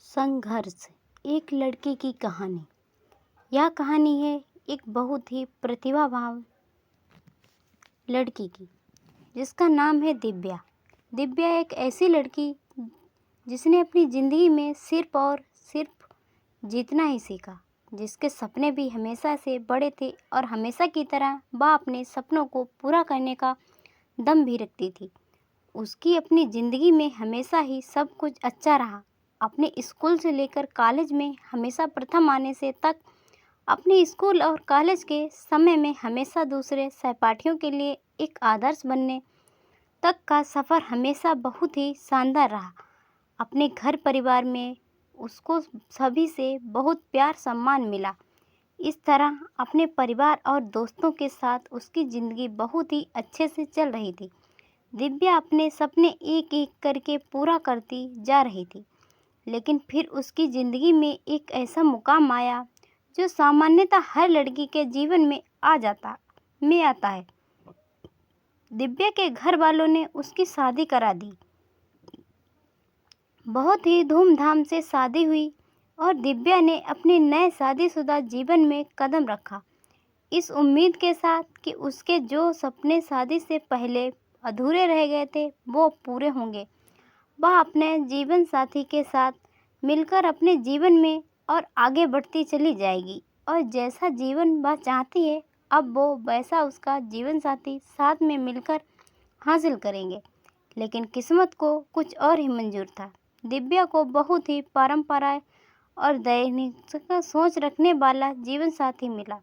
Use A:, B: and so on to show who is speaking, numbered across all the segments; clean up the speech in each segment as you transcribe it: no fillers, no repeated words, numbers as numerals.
A: संघर्ष। एक लड़के की कहानी। यह कहानी है एक बहुत ही प्रतिभावान लड़की की, जिसका नाम है दिव्या। दिव्या एक ऐसी लड़की जिसने अपनी ज़िंदगी में सिर्फ और सिर्फ जीतना ही सीखा, जिसके सपने भी हमेशा से बड़े थे और हमेशा की तरह वह अपने सपनों को पूरा करने का दम भी रखती थी। उसकी अपनी ज़िंदगी में हमेशा ही सब कुछ अच्छा रहा। अपने स्कूल से लेकर कॉलेज में हमेशा प्रथम आने से तक, अपने स्कूल और कॉलेज के समय में हमेशा दूसरे सहपाठियों के लिए एक आदर्श बनने तक का सफ़र हमेशा बहुत ही शानदार रहा। अपने घर परिवार में उसको सभी से बहुत प्यार सम्मान मिला। इस तरह अपने परिवार और दोस्तों के साथ उसकी ज़िंदगी बहुत ही अच्छे से चल रही थी। दिव्या अपने सपने एक एक करके पूरा करती जा रही थी, लेकिन फिर उसकी ज़िंदगी में एक ऐसा मुकाम आया जो सामान्यतः हर लड़की के जीवन में आता है। दिव्या के घर वालों ने उसकी शादी करा दी। बहुत ही धूमधाम से शादी हुई और दिव्या ने अपने नए शादीशुदा जीवन में कदम रखा, इस उम्मीद के साथ कि उसके जो सपने शादी से पहले अधूरे रह गए थे वो पूरे होंगे। वह अपने जीवन साथी के साथ मिलकर अपने जीवन में और आगे बढ़ती चली जाएगी और जैसा जीवन वह चाहती है अब वो वैसा उसका जीवन साथी साथ में मिलकर हासिल करेंगे। लेकिन किस्मत को कुछ और ही मंजूर था। दिव्या को बहुत ही परंपराएं और दैनिक सोच रखने वाला जीवन साथी मिला,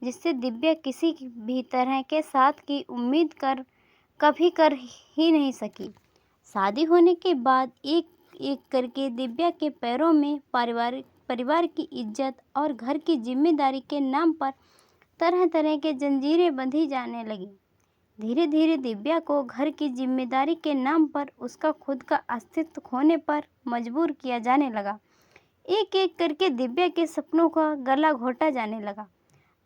A: जिससे दिव्या किसी भी तरह के साथ की उम्मीद कभी कर ही नहीं सकी। शादी होने के बाद एक एक करके दिव्या के पैरों में परिवार की इज्जत और घर की जिम्मेदारी के नाम पर तरह तरह के जंजीरें बंधी जाने लगी। धीरे धीरे दिव्या को घर की जिम्मेदारी के नाम पर उसका खुद का अस्तित्व खोने पर मजबूर किया जाने लगा। एक एक करके दिव्या के सपनों का गला घोटा जाने लगा।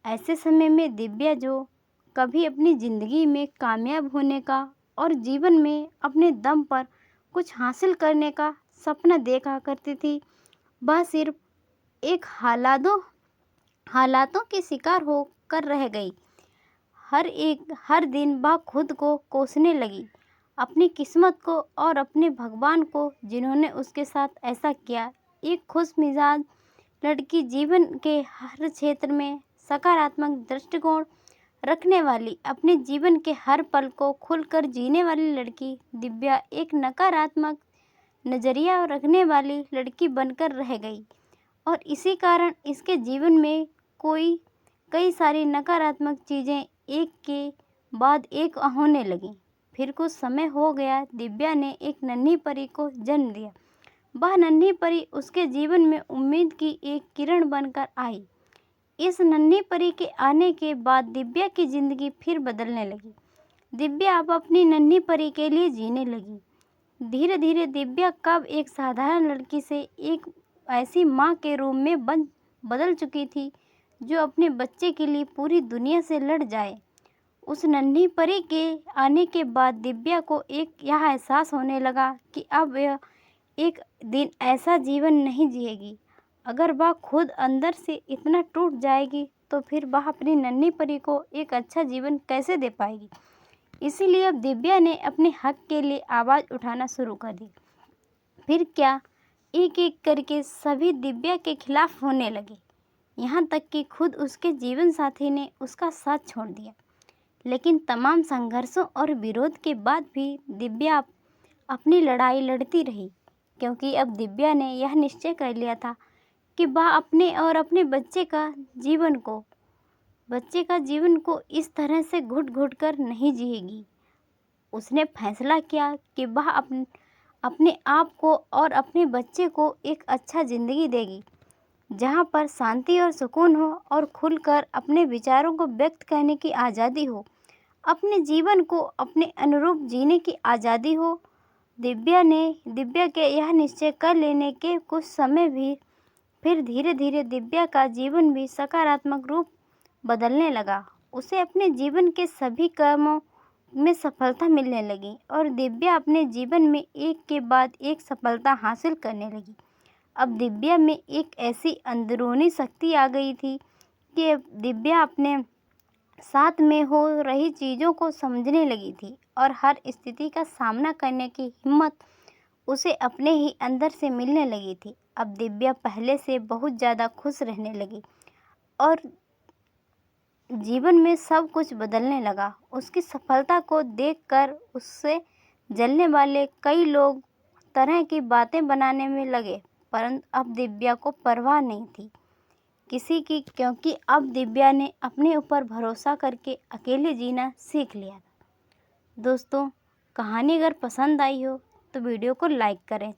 A: ऐसे समय में दिव्या, जो कभी अपनी ज़िंदगी में कामयाब होने का और जीवन में अपने दम पर कुछ हासिल करने का सपना देखा करती थी, वह सिर्फ एक हालातों के शिकार होकर रह गई। हर दिन वह खुद को कोसने लगी, अपनी किस्मत को और अपने भगवान को, जिन्होंने उसके साथ ऐसा किया। एक खुश मिजाज लड़की, जीवन के हर क्षेत्र में सकारात्मक दृष्टिकोण रखने वाली, अपने जीवन के हर पल को खुलकर जीने वाली लड़की दिव्या एक नकारात्मक नज़रिया रखने वाली लड़की बनकर रह गई और इसी कारण इसके जीवन में कई सारी नकारात्मक चीज़ें एक के बाद एक होने लगीं। फिर कुछ समय हो गया, दिव्या ने एक नन्ही परी को जन्म दिया। वह नन्ही परी उसके जीवन में उम्मीद की एक किरण बनकर आई। इस नन्ही परी के आने के बाद दिव्या की ज़िंदगी फिर बदलने लगी। दिव्या अब अपनी नन्ही परी के लिए जीने लगी। धीरे धीरे दिव्या कब एक साधारण लड़की से एक ऐसी माँ के रूप में बदल चुकी थी जो अपने बच्चे के लिए पूरी दुनिया से लड़ जाए। उस नन्ही परी के आने के बाद दिव्या को यह एहसास होने लगा कि अब यह एक दिन ऐसा जीवन नहीं जिएगी। अगर वह खुद अंदर से इतना टूट जाएगी तो फिर वह अपनी नन्ही परी को एक अच्छा जीवन कैसे दे पाएगी। इसीलिए अब दिव्या ने अपने हक के लिए आवाज़ उठाना शुरू कर दी। फिर क्या, एक एक करके सभी दिव्या के खिलाफ होने लगे, यहाँ तक कि खुद उसके जीवन साथी ने उसका साथ छोड़ दिया। लेकिन तमाम संघर्षों और विरोध के बाद भी दिव्या अपनी लड़ाई लड़ती रही, क्योंकि अब दिव्या ने यह निश्चय कर लिया था कि वह अपने और अपने बच्चे का जीवन को इस तरह से घुट घुट कर नहीं जिएगी। उसने फैसला किया कि वह अपने आप को और अपने बच्चे को एक अच्छा ज़िंदगी देगी, जहाँ पर शांति और सुकून हो और खुलकर अपने विचारों को व्यक्त करने की आज़ादी हो, अपने जीवन को अपने अनुरूप जीने की आज़ादी हो। दिव्या के यह निश्चय कर लेने के कुछ समय भी फिर धीरे धीरे दिव्या का जीवन भी सकारात्मक रूप बदलने लगा। उसे अपने जीवन के सभी कर्मों में सफलता मिलने लगी और दिव्या अपने जीवन में एक के बाद एक सफलता हासिल करने लगी। अब दिव्या में एक ऐसी अंदरूनी शक्ति आ गई थी कि दिव्या अपने साथ में हो रही चीज़ों को समझने लगी थी और हर स्थिति का सामना करने की हिम्मत उसे अपने ही अंदर से मिलने लगी थी। अब दिव्या पहले से बहुत ज़्यादा खुश रहने लगी और जीवन में सब कुछ बदलने लगा। उसकी सफलता को देखकर उससे जलने वाले कई लोग तरह की बातें बनाने में लगे, परंतु अब दिव्या को परवाह नहीं थी किसी की, क्योंकि अब दिव्या ने अपने ऊपर भरोसा करके अकेले जीना सीख लिया। दोस्तों, कहानी अगर पसंद आई हो तो वीडियो को लाइक करें,